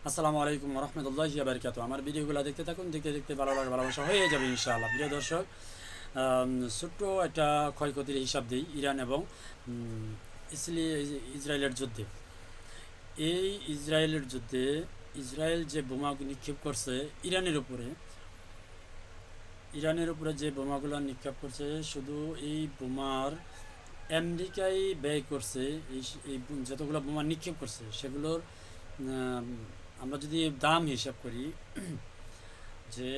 আসসালামু আলাইকুম রহমতুল্লাহি ওয়া বারাকাতুহু। আমার ভিডিওগুলো দেখতে থাকুন, দেখতে দেখতে ভালো লাগে, ভালোবাসা হয়ে যাবে ইনশাআল্লাহ। প্রিয় দর্শক, ছোট্ট একটা ক্ষয়ক্ষতির হিসাব দিই। ইরান এবং ইসরায়েলের যুদ্ধে, এই ইসরায়েলের যুদ্ধে ইসরায়েল যে বোমা নিক্ষেপ করছে ইরানের উপরে যে বোমাগুলো নিক্ষেপ করছে, শুধু এই বোমার আমেরিকাই ব্যয় করছে। এই যতগুলো বোমা নিক্ষেপ করছে সেগুলোর আমরা যদি দাম হিসাব করি, যে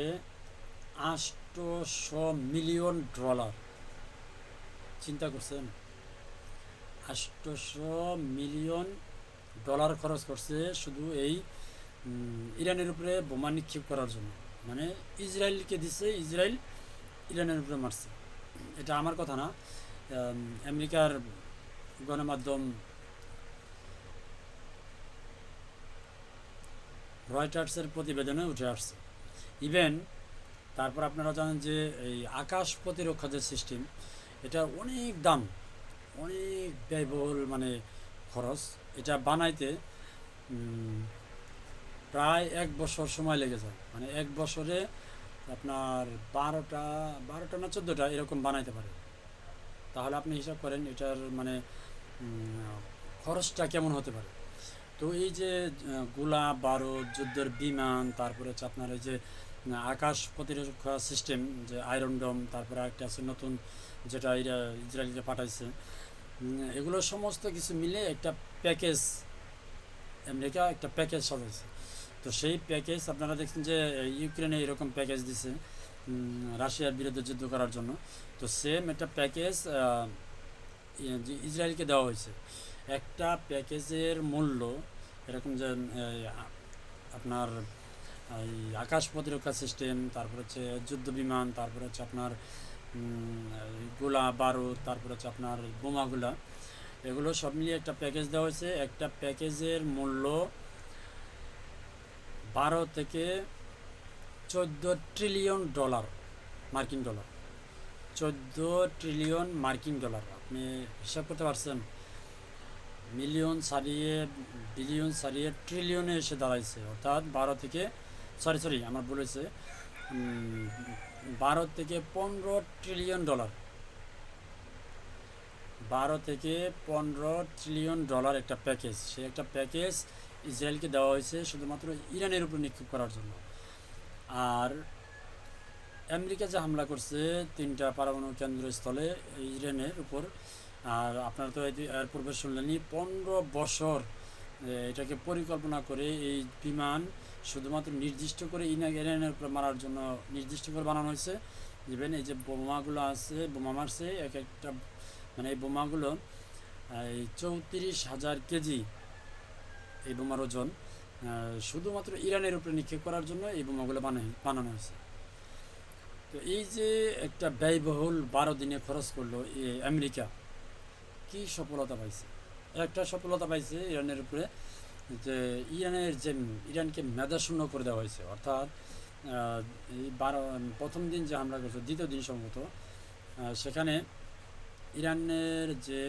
$800 মিলিয়ন। চিন্তা করছেন, $800 মিলিয়ন খরচ করছে শুধু এই ইরানের উপরে বোমা নিক্ষেপ করার জন্য। মানে ইসরায়েলকে দিচ্ছে, ইসরায়েল ইরানের উপরে মারছে। এটা আমার কথা না, আমেরিকার গণমাধ্যম রয়টার্সের প্রতিবেদনে উঠে আসছে। ইভেন তারপর আপনারা জানেন যে এই আকাশ প্রতিরক্ষা যে সিস্টেম, এটা অনেক দাম, অনেক ব্যয়বহুল, মানে খরচ। এটা বানাইতে প্রায় 1 বছর সময় লেগে যায়। মানে 1 বছরে আপনার 12টা না 14টা এরকম বানাইতে পারে। তাহলে আপনি হিসাব করেন এটার মানে খরচটা কেমন হতে পারে। তো এই যে গোলা বারুদ, যুদ্ধের বিমান, তারপরে হচ্ছে আপনার এই যে আকাশ প্রতিরক্ষা সিস্টেম, যে আয়রন ডোম, তারপরে একটা আছে নতুন যেটা ইসরায়েলকে পাঠাইছে, এগুলো সমস্ত কিছু মিলে একটা প্যাকেজ, আমেরিকা একটা প্যাকেজ সাজাইছে। তো সেই প্যাকেজ আপনারা দেখছেন যে ইউক্রেনে এরকম প্যাকেজ দিছে রাশিয়ার বিরুদ্ধে যুদ্ধ করার জন্য। তো সেম একটা প্যাকেজ ইসরায়েলকে দেওয়া হয়েছে। একটা প্যাকেজের মূল্য এরকম যে আপনার এই আকাশ প্রতিরক্ষা সিস্টেম, তারপর হচ্ছে যুদ্ধ বিমান, তারপর হচ্ছে আপনার গোলা বারুদ, তারপর হচ্ছে আপনার বোমাগুলা, এগুলো সব মিলিয়ে একটা প্যাকেজ দেওয়া হয়েছে। একটা প্যাকেজের মূল্য 12 থেকে 14 ট্রিলিয়ন মার্কিন ডলার। 14 ট্রিলিয়ন মার্কিন ডলার। আপনি হিসাব করতে পারছেন? মিলিয়ন ছাড়িয়ে, বিলিয়ন ছাড়িয়ে ট্রিলিয়নে এসে দাঁড়াইছে। অর্থাৎ 12 থেকে আমার বলেছে 12 থেকে 15 ট্রিলিয়ন ডলার। 12 থেকে 15 ট্রিলিয়ন ডলার একটা প্যাকেজ। সে একটা প্যাকেজ ইসরায়েলকে দেওয়া হয়েছে শুধুমাত্র ইরানের উপর নিক্ষেপ করার জন্য। আর আমেরিকা যে হামলা করছে 3টা পারমাণবিক কেন্দ্রস্থলে ইরানের উপর, আর আপনারা তো এর পূর্বে শুনলেনই, 15 বছর এটাকে পরিকল্পনা করে এই বিমান শুধুমাত্র নির্দিষ্ট করে ইরানের উপরে মারার জন্য নির্দিষ্ট করে বানানো হয়েছে। ইভেন এই যে বোমাগুলো আছে, বোমা মারছে এক একটা, মানে এই বোমাগুলো এই 34,000 কেজি এই বোমার ওজন, শুধুমাত্র ইরানের উপরে নিক্ষেপ করার জন্য এই বোমাগুলো বানানো হয়েছে। তো এই যে একটা ব্যয়বহুল 12 দিনে খরচ করলো আমেরিকা, কি সফলতা পাইছে? একটা সফলতা পাইছে ইরানের উপরে, যে ইরানকে মেধাশূন্য করে দেওয়া হয়েছে। অর্থাৎ এই প্রথম দিন যে হামলা করছে, দ্বিতীয় দিন সম্ভবত, সেখানে ইরানের যে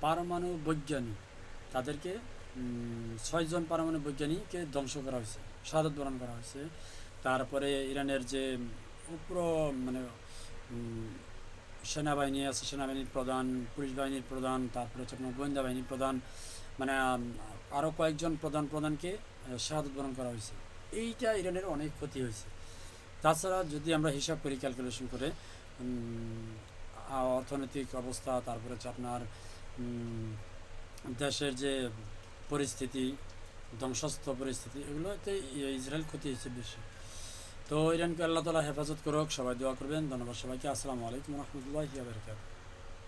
পারমাণু বৈজ্ঞানিক, তাদেরকে 6 জন পারমাণু বৈজ্ঞানিককে ধ্বংস করা হয়েছে, শাহাদাত বরণ করা হয়েছে। তারপরে ইরানের যে উপর, মানে সেনাবাহিনী আছে, সেনাবাহিনীর প্রধান, পুলিশ বাহিনীর প্রধান, তারপরে হচ্ছে আপনার গোয়েন্দা বাহিনীর প্রধান, মানে আরও কয়েকজন প্রধানকে শাহাদাত বরণ করা হয়েছে। এইটা ইরানের অনেক ক্ষতি হয়েছে। তাছাড়া যদি আমরা হিসাব করি, ক্যালকুলেশন করে, অর্থনৈতিক অবস্থা, তারপরে হচ্ছে আপনার দেশের যে পরিস্থিতি, ধ্বংসস্ত পরিস্থিতি, এগুলোতে ইসরায়েল ক্ষতি হয়েছে বেশি। তো ইরানকে আল্লাহ তাআলা হেফাজত করুক, সবাই দোয়া করবেন। ধন্যবাদ সবাইকে। আসসালামু আলাইকুম রহমতুল্লাহি ওয়া বারাকাতুহু।